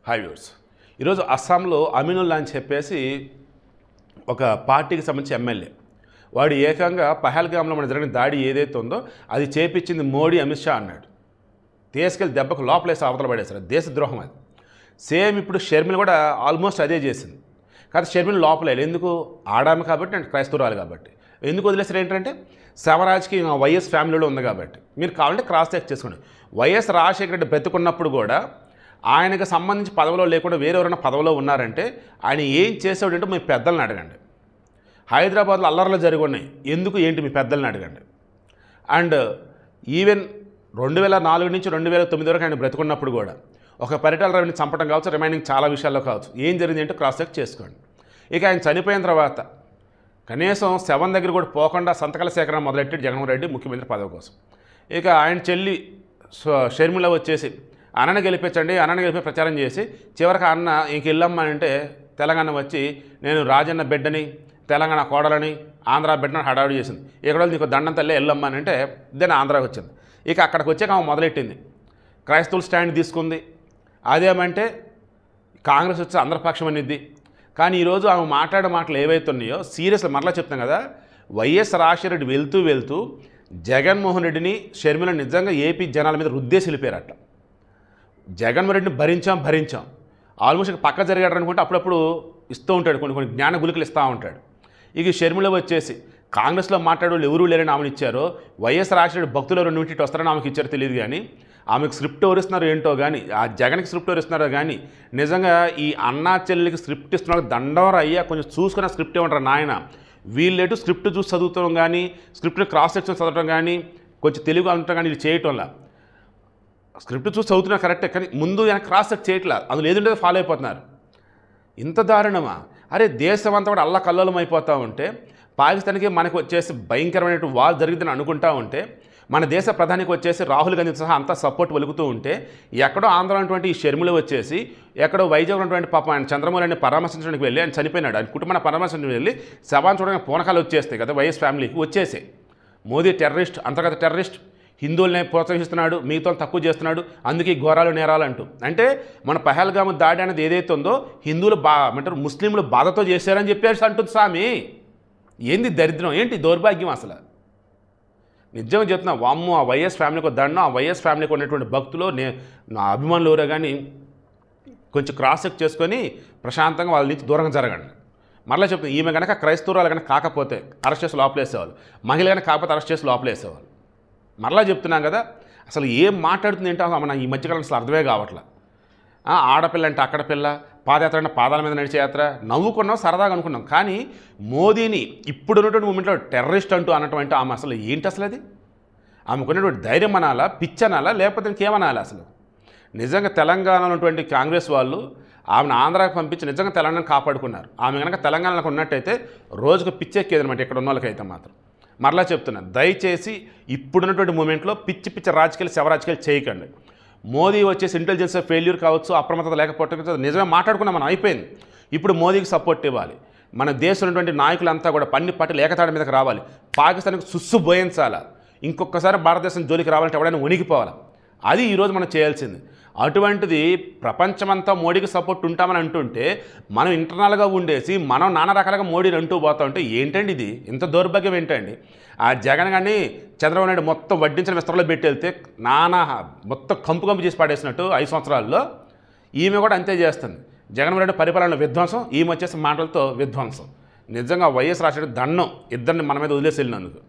High viewers. ఈరోజు అస్సాంలో అమీనుల్లా అని చెప్పేసి ఒక పార్టీకి సంబంధించి ఎమ్మెల్యే వాడు ఏకంగా పహల్గామ్లో మన జరిగిన దాడి ఏదైతే ఉందో అది చేపించింది మోడీ, అమిత్ షా అన్నాడు. తీసుకెళ్ళి దెబ్బకు లోపలేసి అవతల పడేశారు. దేశద్రోహం అది. సేమ్ ఇప్పుడు షర్మిల కూడా ఆల్మోస్ట్ అదే చేసింది. కాదు షర్మిల లోపలేదు. ఎందుకు? ఆడాము కాబట్టి అండ్ క్రైస్తవురాలు కాబట్టి. ఎందుకు వదిలేసారు ఏంటంటే శవరాజ్కి వైఎస్ ఫ్యామిలీలో ఉంది కాబట్టి. మీరు కావాలంటే క్రాస్ చెక్ చేసుకోండి. వైఎస్ రాజశేఖర రెడ్డి బ్రతుకున్నప్పుడు కూడా ఆయనకు సంబంధించి పదవిలో లేకుండా వేరెవరైనా పదవిలో ఉన్నారంటే ఆయన ఏం చేసేవాడంటే మీ పెద్దలను అడగండి. హైదరాబాద్లో అల్లర్లు జరిగి ఉన్నాయి, ఎందుకు ఏంటి మీ పెద్దలను అడగండి. అండ్ ఈవెన్ 2004 నుంచి 2009 వరకు ఆయన బ్రతుకున్నప్పుడు కూడా ఒక పరిటాల రవిని చంపడం కావచ్చు, రిమైనింగ్ చాలా విషయాల్లో కావచ్చు, ఏం జరిగింది అంటే క్రాస్ చెక్ చేసుకోండి. ఇక ఆయన చనిపోయిన తర్వాత కనీసం శవం దగ్గర కూడా పోకుండా సంతకాల సేకరణ మొదలెట్టాడు జగన్మోహన్ రెడ్డి ముఖ్యమంత్రి పదవి కోసం. ఇక ఆయన చెల్లి షర్మిల వచ్చేసి అన్నని గెలిపించండి, అన్నని గెలిపి ప్రచారం చేసి చివరికి అన్న ఇంక వెళ్ళమ్మా అంటే తెలంగాణ వచ్చి నేను రాజన్న బిడ్డని, తెలంగాణ కోడలని, ఆంధ్ర బిడ్డని హడావుడి చేసింది. ఇక్కడ నీకు దండం తల్లి వెళ్ళమ్మా అని అంటే దాన్ని ఆంధ్రాకి వచ్చింది. ఇక అక్కడికి వచ్చాక ఆమె మొదలెట్టింది, క్రైస్తవులు స్టాండ్ తీసుకుంది. అదేమంటే కాంగ్రెస్ వచ్చి అందరపక్షం అనిద్ది. కానీ ఈరోజు ఆమె మాట్లాడే మాటలు ఏవైతున్నాయో సీరియస్గా మరలా చెప్తాం కదా, వైఎస్ రాజశేఖర రెడ్డి వెళ్తూ జగన్మోహన్ రెడ్డిని, షర్మిలను నిజంగా ఏపీ జనాల మీద రుద్దేసి వెళ్ళిపోయారు. అట్లా జగన్మోహన్ రెడ్డిని భరించాం ఆల్మోస్ట్ పక్క జరిగాడు అనుకుంటే అప్పుడప్పుడు ఇస్తూ ఉంటాడు, కొన్ని జ్ఞాన గులికలు ఇస్తూ ఉంటాడు. ఇక షర్మిల వచ్చేసి కాంగ్రెస్లో మాట్లాడే వాళ్ళు ఎవరూ లేరని ఆమెను ఇచ్చారో, వైఎస్ రాజశేఖర భక్తులు 2 వస్తారని ఆమెకు ఇచ్చారో తెలియదు. కానీ ఆమెకు స్క్రిప్ట్ ఎవరిస్తున్నారో ఏంటో కానీ, ఆ జగన్కి స్క్రిప్ట్ ఎవరిస్తున్నారో కానీ, నిజంగా ఈ అన్నా చెల్లెలికి స్క్రిప్ట్ ఇస్తున్నారు దండవర అయ్యా కొంచెం చూసుకున్న స్క్రిప్ట్ ఏమంటారు నాయన. వీళ్ళేటు స్క్రిప్ట్ చూసి చదువుతాం కానీ, స్క్రిప్ట్ క్రాస్ సెక్షన్ చదవటం కానీ, కొంచెం తెలుగు అనటం కానీ ఇది చేయటంలా. స్క్రిప్ట్ చూసి చదువుతున్నారు కరెక్టే, కానీ ముందు వెనక క్రాస్ చెక్ చేయట్లేదు. అందులో ఏదుంటే ఫాలో అయిపోతున్నారు. ఇంత దారుణమా? అరే దేశం అంతా కూడా అల్లకల్లోలం అయిపోతూ ఉంటే, పాకిస్తాన్కి మనకు వచ్చేసి భయంకరమైన వార్ జరిగిందని అనుకుంటా ఉంటే, మన దేశ ప్రధానికి వచ్చేసి రాహుల్ గాంధీ సహా అంతా సపోర్ట్ వెలుగుతూ ఉంటే, ఎక్కడో ఆంధ్ర ఉన్నటువంటి ఈ షర్మిల వచ్చేసి ఎక్కడో వైజాగ్ ఉన్నటువంటి పాపం ఆయన చంద్రమౌళిని పరామర్శించడానికి వెళ్ళి ఆయన చనిపోయినాడు. ఆయన కుటుంబాన్ని పరామర్శించడానికి వెళ్ళి శవాన్ని చూడడానికి పూనకాలు వచ్చేస్తాయి కదా వైఎస్ ఫ్యామిలీకి వచ్చేసాయి. మోదీ టెర్రరిస్ట్, అంతర్గత టెర్రరిస్ట్, హిందువులనే ప్రోత్సహిస్తున్నాడు, మిగతా తక్కువ చేస్తున్నాడు, అందుకే ఘోరాలు నేరాలు అంటూ. అంటే మన పహల్గామ్ దాడి అనేది ఏదైతే ఉందో హిందువులు అంటారు ముస్లింలు బాధతో చేశారని చెప్పేసి అంటుంది స్వామి. ఏంది దరిద్రం, ఏంటి దౌర్భాగ్యం అసలు. నిజంగా చెప్తున్నా, వామ్మో ఆ వైఎస్ ఫ్యామిలీకి దండం. ఆ వైఎస్ ఫ్యామిలీకి ఉన్నటువంటి భక్తులు నా అభిమానులు ఎవరో కానీ కొంచెం క్రాస్ చెక్ చేసుకొని ప్రశాంతంగా వాళ్ళ నుంచి దూరంగా జరగండి. మరలా చెప్తున్నా, ఈమె కనుక క్రైస్తవురాలు కనుక కాకపోతే అరెస్ట్ చేసి లోపలేసేవాళ్ళు, మహిళ కనుక కాకపోతే అరెస్ట్ చేసి లోపలేసేవాళ్ళు. మరలా చెప్తున్నాం కదా, అసలు ఏం మాట్లాడుతుంది ఏంటో మన ఈ మధ్యకాలం అసలు అర్థమే కావట్లేదు. ఆడపిల్ల అంటే అక్కడ పిల్ల, పాదయాత్ర అంటే పాదాల మీద నడిచే యాత్ర, నవ్వుకున్నాం సరదాగా అనుకున్నాం. కానీ మోదీని ఇప్పుడున్నటువంటి మూమెంట్లో టెర్రరిస్ట్ అంటూ అనటువంటి ఆమె అసలు ఏంటి అసలు అది? ఆమెకున్నటువంటి ధైర్యం అనాలా, పిచ్చి అనాలా, లేకపోతే ఇంకేమనాలి అసలు? నిజంగా తెలంగాణలో ఉన్నటువంటి కాంగ్రెస్ వాళ్ళు ఆమెను ఆంధ్రాకి పంపించి నిజంగా తెలంగాణను కాపాడుకున్నారు. ఆమె కనుక తెలంగాణలో ఉన్నట్టయితే రోజుకు పిచ్చెక్కేది అనమాట ఇక్కడ ఉన్న వాళ్ళకైతే మాత్రం. మరలా చెప్తున్నాను, దయచేసి ఇప్పుడున్నటువంటి మూమెంట్లో పిచ్చి రాజకీయాలు, శవరాజకీయాలు చేయకండి. మోదీ వచ్చేసి ఇంటెలిజెన్స్ ఫెయిల్యూర్ కావచ్చు, అప్రమత్తత లేకపోవడం నిజమే మాట్లాడుకున్నాం మనం, అయిపోయింది. ఇప్పుడు మోదీకి సపోర్ట్ ఇవ్వాలి. మన దేశంలో ఉన్నటువంటి నాయకులంతా కూడా పన్ని పట్టులు ఏకతాడి మీదకి రావాలి. పాకిస్తాన్కి సుస్సు బోయించాలా. ఇంకొకసారి భారతదేశం జోలికి రావాలంటే ఎవడైనా వణికిపోవాలి. అది ఈరోజు మనం చేయాల్సింది. అటువంటిది ప్రపంచమంతా మోడీకి సపోర్ట్ ఉంటామని అంటుంటే మనం ఇంటర్నల్గా ఉండేసి మనం నానా రకాలుగా మోడీని అంటూ పోతా ఉంటే ఏంటండి ఇది? ఇంత దౌర్భాగ్యం ఏంటండి? ఆ జగన్ కానీ చంద్రబాబు నాయుడు మొత్తం వడ్డించిన విస్తరలో పెట్టి వెళ్తే మొత్తం కంపు చేసి పడేసినట్టు 5 సంవత్సరాల్లో ఈమె కూడా అంతే చేస్తుంది. జగన్మోహన్ రెడ్డి పరిపాలన విధ్వంసం, ఈమె వచ్చేసి మాటలతో విధ్వంసం. నిజంగా వైఎస్ రాజశేఖర దండం ఇద్దరిని మన మీద వదిలేసి వెళ్ళినందుకు.